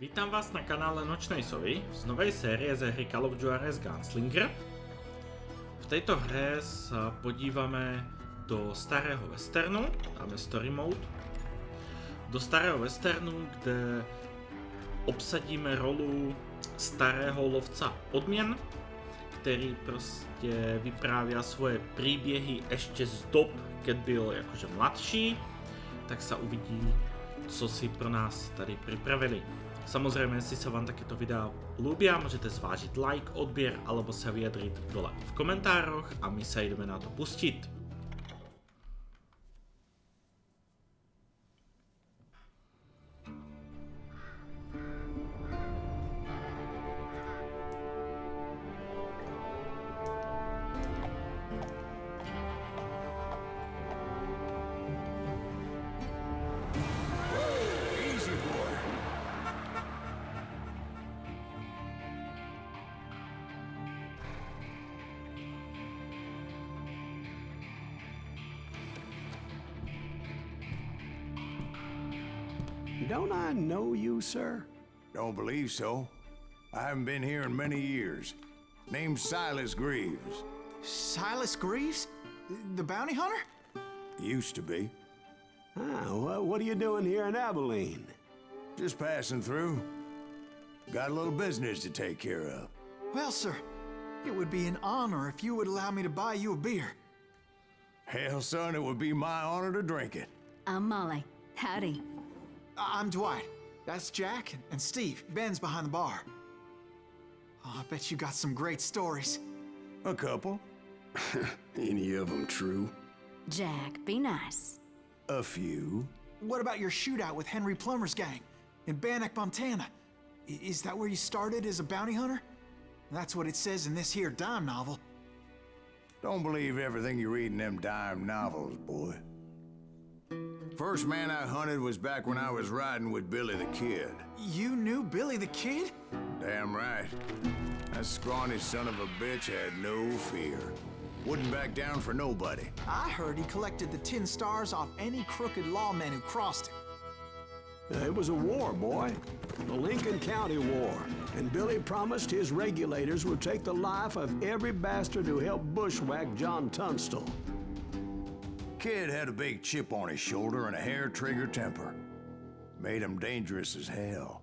Vítam vás na kanále Nočnej Sovy z novej série ze hry Call of Juarez Gunslinger. V tejto hre sa podívame do starého westernu, dáme story mode, do starého westernu, kde obsadíme rolu starého lovca odmien, ktorý proste vyprávia svoje príběhy ešte z dob, keď byl akože mladší, tak sa uvidí, co si pro nás tady pripravili. Samozrejme, jestli sa vám takéto videa ľúbia, môžete zvážiť like, odbier alebo sa vyjadriť dole v komentároch a my sa ideme na to pustiť. Don't I know you, sir? Don't believe so. I haven't been here in many years. Name's Silas Greaves. Silas Greaves? The bounty hunter? Used to be. Well, what are you doing here in Abilene? Just passing through. Got a little business to take care of. Well, sir, it would be an honor if you would allow me to buy you a beer. Hell, son, it would be my honor to drink it. I'm Molly. Howdy. I'm Dwight. That's Jack and Steve. Ben's behind the bar. Oh, I bet you got some great stories. A couple. Any of them true? Jack, be nice. A few. What about your shootout with Henry Plummer's gang in Bannock, Montana? Is that where you started as a bounty hunter? That's what it says in this here dime novel. Don't believe everything you read in them dime novels, boy. First man I hunted was back when I was riding with Billy the Kid. You knew Billy the Kid? Damn right. That scrawny son of a bitch had no fear. Wouldn't back down for nobody. I heard he collected the 10 stars off any crooked lawmen who crossed him. It was a war, boy. The Lincoln County War. And Billy promised his regulators would take the life of every bastard who helped bushwhack John Tunstall. Kid had a big chip on his shoulder and a hair-trigger temper. Made him dangerous as hell.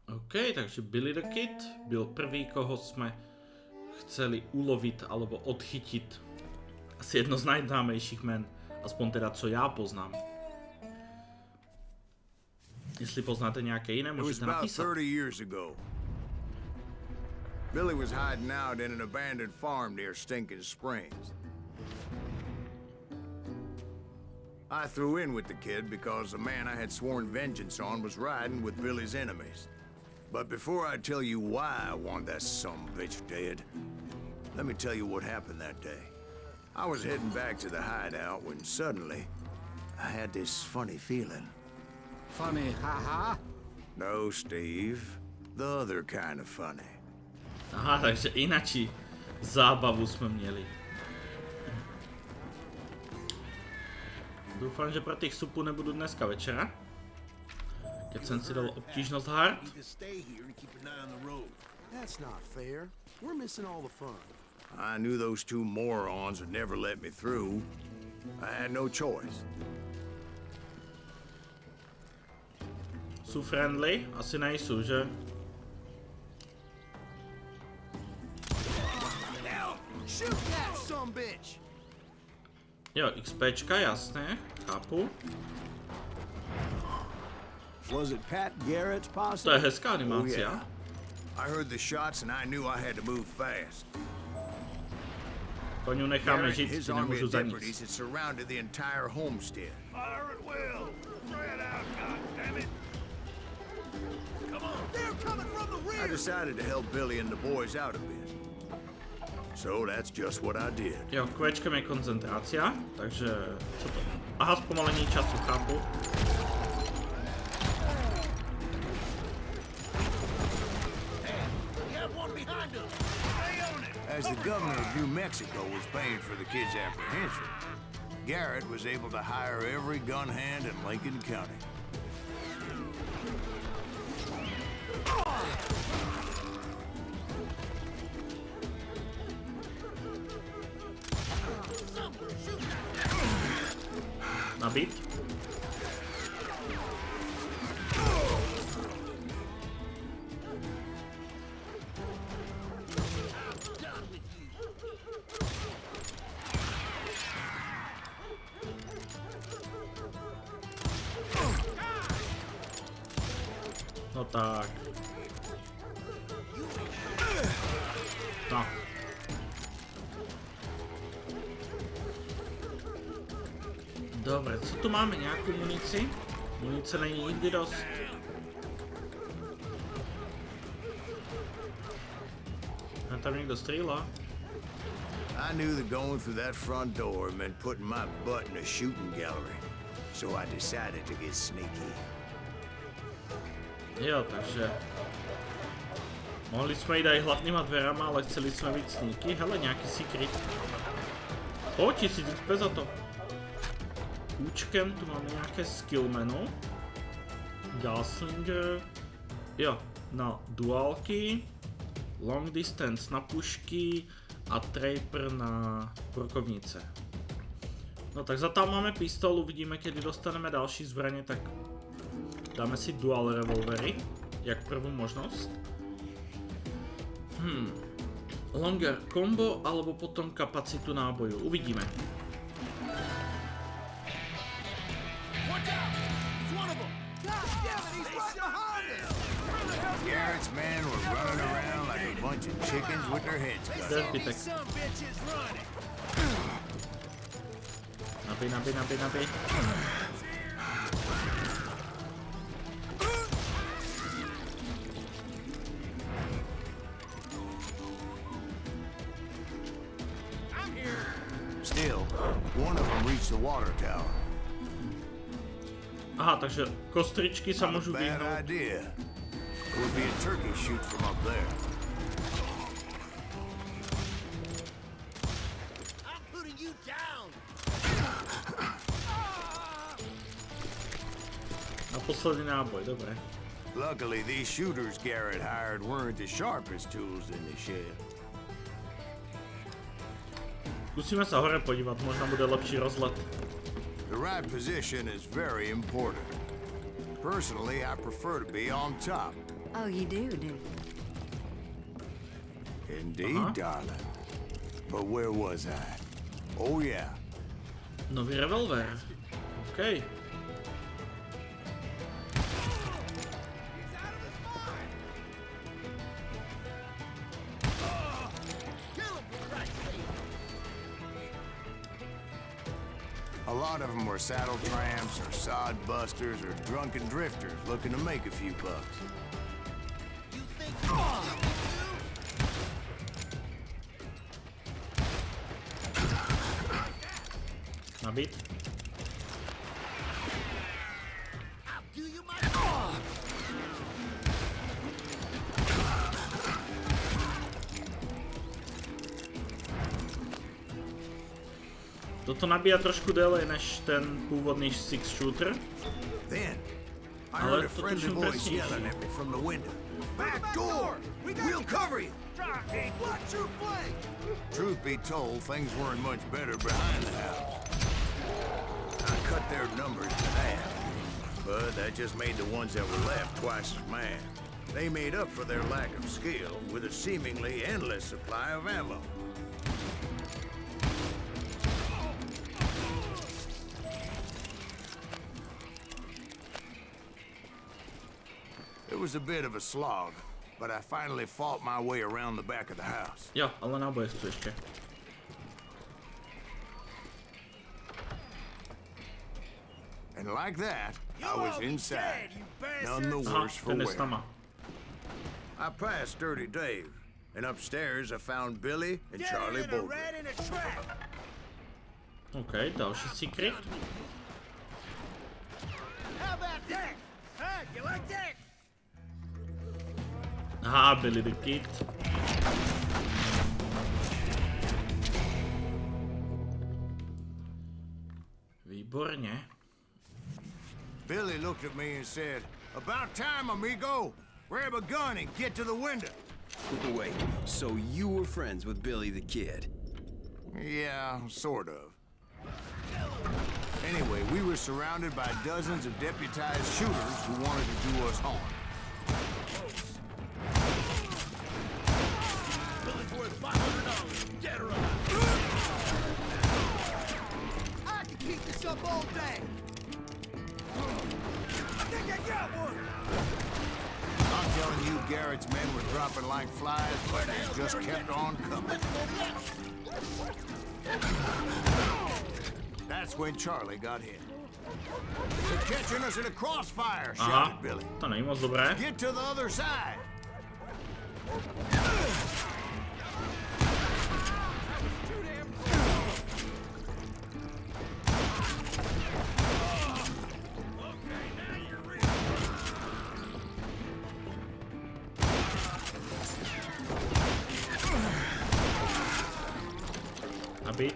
OK, takže Billy the Kid byl prvý, koho jsme chceli ulovit alebo odchytit. Asi jedno z najznámejších men, aspoň teda co já poznám. Jestli poznáte nějaké jiné, můžete napísat. It was about 30 years ago. Billy was hiding out in an abandoned farm near Stinking Springs. I threw in with the kid because the man I had sworn vengeance on was riding with Billy's enemies. But before I tell you why I want that sumbitch dead, let me tell you what happened that day. I was heading back to the hideout when suddenly I had this funny feeling. Funny, haha? No, Steve. The other kind of funny. Aha, takže inačí zábavu jsme měli. Doufám, že pro těch supů nebudu dneska večera. Keď jsem si dal obtížnost hard. That's not fair. We're missing all the fun. I knew those two morons would never let me through. I had no choice. Jsou friendly? Asi nejsou, že? Shoot that sumbitch! Jo, XPčka, jasné, chápu. Was it Pat Garrett's posse? To je hezká Oh, animácia. yeah. I heard the shots and I knew I had to move fast. Koňu necháme Garrett žít, and his ty army nemůžu of za deputies nic. had surrounded the entire homestead. Fire at will! Spread out, goddammit! Come on! They're coming from the rear! I decided to help Billy and the boys out a bit. So that's just what I did. Jo, kvečkem je koncentrácia, takže co to? Aha, zpomalení času, chápu. As the governor of New Mexico was paying for the kid's apprehension, Garrett was able to hire every gun hand in Lincoln County. Nabít. No tak. No. Dobre, co tu máme? Nejakú muníci? Munície není nikdy dosť. A tam niekto strieľa. I knew that going through that front door meant putting my butt in a shooting gallery, so I decided to get sneaky. Jo, takže... Mohli sme ísť aj hlavnýma dverama, ale chceli sme byť sneaky. Hele, nejaký secret. O, 1000 XP za to. Kúčkem, tu máme nejaké skill menu. Gunslinger. Jo, na duálky. Long distance na pušky. A traper na brokovnice. No tak zatiaľ máme pistol, uvidíme kedy dostaneme ďalší zbranie, tak dáme si dual revolvery, jak prvú možnosť. Longer combo alebo potom kapacitu náboju, uvidíme. Garrett's men were running around like a bunch of chickens with their heads cut. Zbytek. Nabij. Still, one of them reached the water tower. Aha, takže kostričky sa Not môžu a bad vyhnúť. idea. It would be a turkey shoot from up there. I'm putting you down. A posledný náboj, dobre. Luckily, these shooters Garrett hired weren't the sharpest tools in the shed. Skúsime sa hore podívať, možno bude lepší rozlet. The right position is very important. Personally, I prefer to be on top. Oh, you do? Indeed, darling. But where was I? Oh, yeah. Nový revolver. OK. A lot of them were saddle tramps or sod busters or drunken drifters looking to make a few bucks. You think Nabít. I'll do you my Toto nabíja trošku déle než ten pôvodný six shooter. Then, I Ale heard a to friendly tuším voice presnejšie. yelling at me from the window. Back door! We'll cover you! Watch your flank. Truth be told, things weren't much better behind the house. I cut their numbers in half, but that just made the ones that were left twice as mad. They made up for their lack of skill with a seemingly endless supply of ammo. It was a bit of a slog, but I finally fought my way around the back of the house. Jo, ale náboje sú ešte. And like that, I was all be inside. dead, you bastards. None the Aha, worse for ten je wear. s nama. I passed Dirty Dave, and upstairs I found Billy and Get Charlie in a Bolger. rat in a trap. OK, ďalší secret. How about that? Huh? You like that? Aha, Billy the Kid. Výborne. Billy looked at me and said, "About time, amigo. Grab a gun and get to the window. Wait, so you were friends with Billy the Kid? Yeah, sort of. Anyway, we were surrounded by dozens of deputized shooters who wanted to do us harm. Billy's worth $500. Dead or alive. I can keep this up all day. I think I got one. I'm telling you, Garrett's men were dropping like flies, but they just kept on coming. That's when Charlie got hit. They're catching us in a crossfire, shouted Billy. To není moc dobré. Get to the other side. Nabít.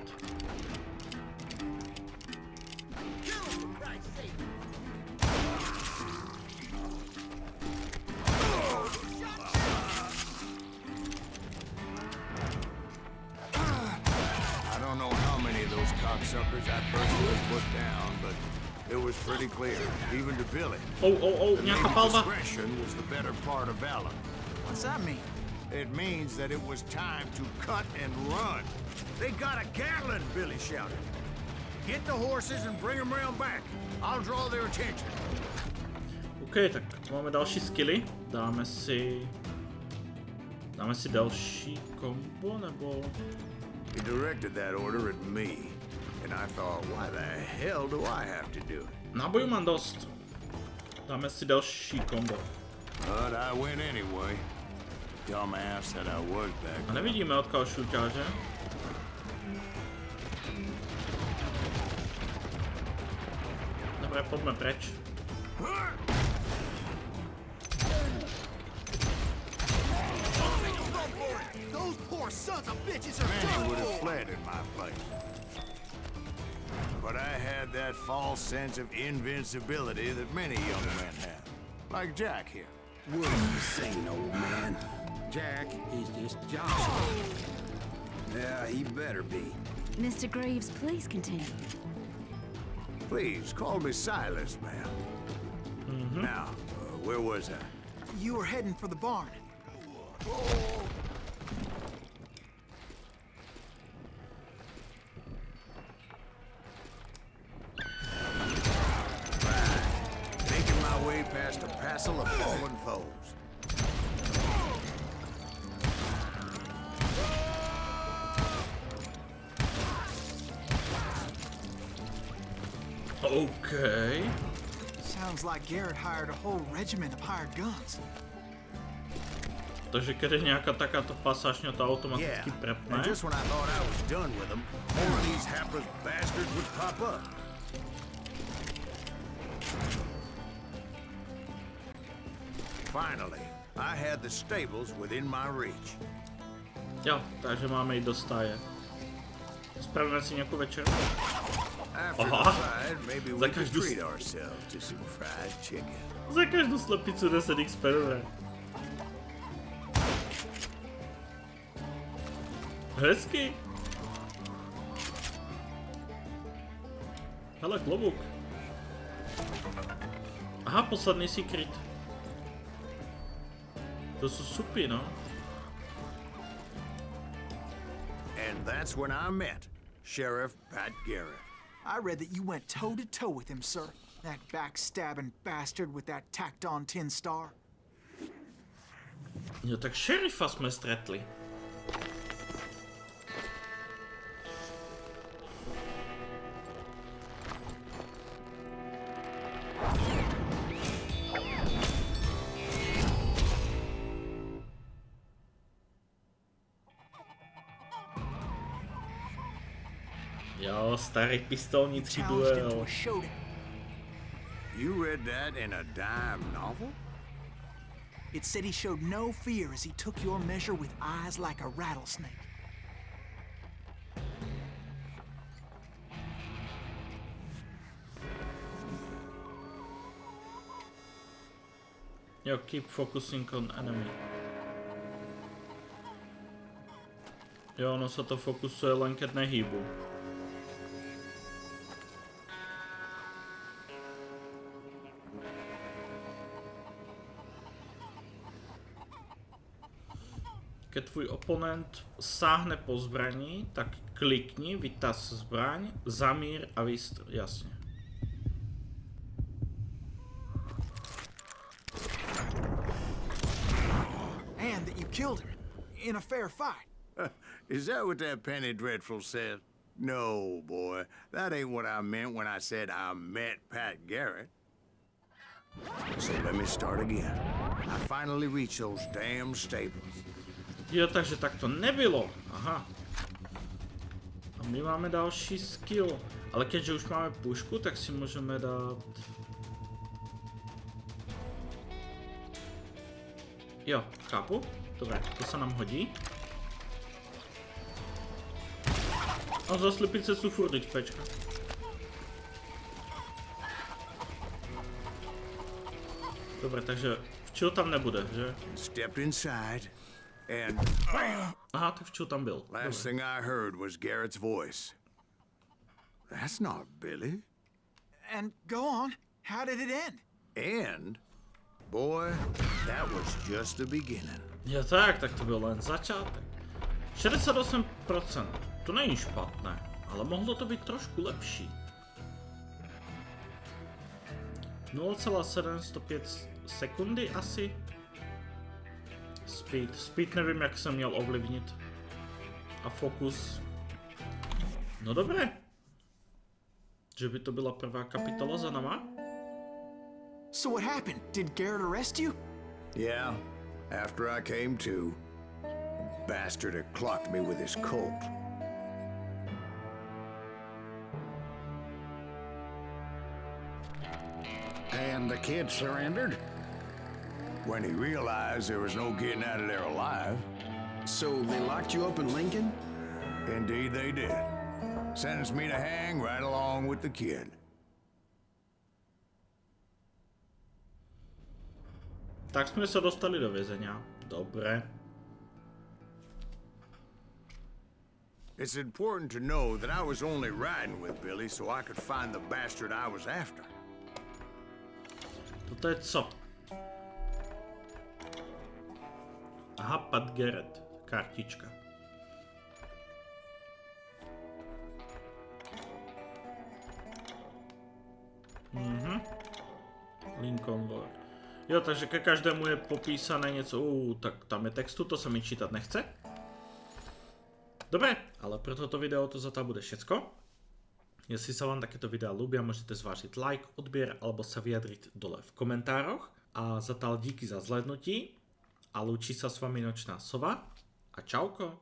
Suckers I personally put down, but it was pretty clear, even to Billy. Nějaká palba. Discretion was the better part of valor. What's that mean? It means that it was time to cut and run. They got a Gatling, Billy shouted. Get the horses and bring them around back. I'll draw their attention. OK, tak máme další skilly. Dáme si další kombo, nebo... He directed that order at me. And I thought, why the hell do I have to do it? Nábojů mám dost. Dáme si další kombo. But I went anyway. Dumbass that I was back A then. nevidíme od koho šuťáže. Dobre, poďme preč. Those poor sons of bitches are Many would have done for. fled in my place. But I had that false sense of invincibility that many young men have. Like Jack here. What are you saying, old man? Jack is just Johnson. Yeah, he better be. Mr. Greaves, please continue. Please, call me Silas, ma'am. Now, where was I? You were heading for the barn. Making my way past a passel of fallen foes. OK. Sounds like Garrett hired a whole regiment of hired guns. Takže keď je nejaká takáto pasáž, to automaticky And prepne. just when I thought I was done with them, more of these hapless bastards would pop up. Finally, I had the stables within my reach. Jo, takže máme ísť do stáje. Spravíme si nejakú večeru. After Aha. the fight, maybe we Za could každú treat ourselves to some fried chicken. Za každú slepicu 10 XP, dobré. Hezky. Hele, klobúk. Aha, posledný secret. To sú supy, no. And that's when I met Sheriff Pat Garrett. I read that you went toe-to-toe with him, sir. That backstabbing bastard with that tacked-on tin star. Jo, tak šerifa sme stretli. Jo, starý pistolnícky Challenged him to duel. a showdown. You read that in a dime novel? It said he showed no fear as he took your measure with eyes like a rattlesnake. Jo, keep focusing on enemy. Jo, ono sa to fokusuje len keď nehýbu. Keď tvůj oponent sáhne po zbraní, tak klikni, vytaz zbraň, zamír a vystřel. Jasně. And that you killed him in a fair fight. Is that what that Penny Dreadful said? No, boy. That ain't what I meant when I said I met Pat Garrett. So let me start again. I finally reached those damn stables. Jo, takže tak to nebylo. Aha. A my máme další skill. Ale keďže už máme pušku, tak si můžeme dát... Jo, chápu. Dobré, to se nám hodí. A za slepice jsou furt XPčka. Dobré, takže včil tam nebude, že? Stepped inside and... Aha, tak včil tam byl. Last thing I heard was Garrett's voice. That's not Billy. And go on. How did it end? And, boy, that was just the beginning. Jo tak to byl len začátek. 68%, to není špatné, ale mohlo to být trošku lepší. 0,705 sekundy asi. Speed nevím, jak jsem měl ovlivnit. A fokus. No dobré. Že by to byla prvá kapitola za nama? So what happened? Did Garrett arrest you? Yeah, after I came to, the bastard had clocked me with his Colt. And the kid surrendered? When he realized there was no getting out of there alive. So they locked you up in Lincoln? Indeed they did. Sentenced me to hang right along with the kid. Tak jsme se dostali do vězenia. Dobré. It's important to know that I was only riding with Billy so I could find the bastard I was after. Toto je co? Aha, Pat Garrett. Kartička. Lincoln War. Jo, takže ke každému je popísané něco. Tak tam je textu, to se mi čítat nechce. Dobre, ale pro toto video to zatiaľ bude všetko. Jestli sa vám takéto videa ľúbia, môžete zvážiť like, odbier alebo sa vyjadriť dole v komentároch. A zatiaľ díky za zhlédnutí a lúči sa s vami Nočná Sova a čauko.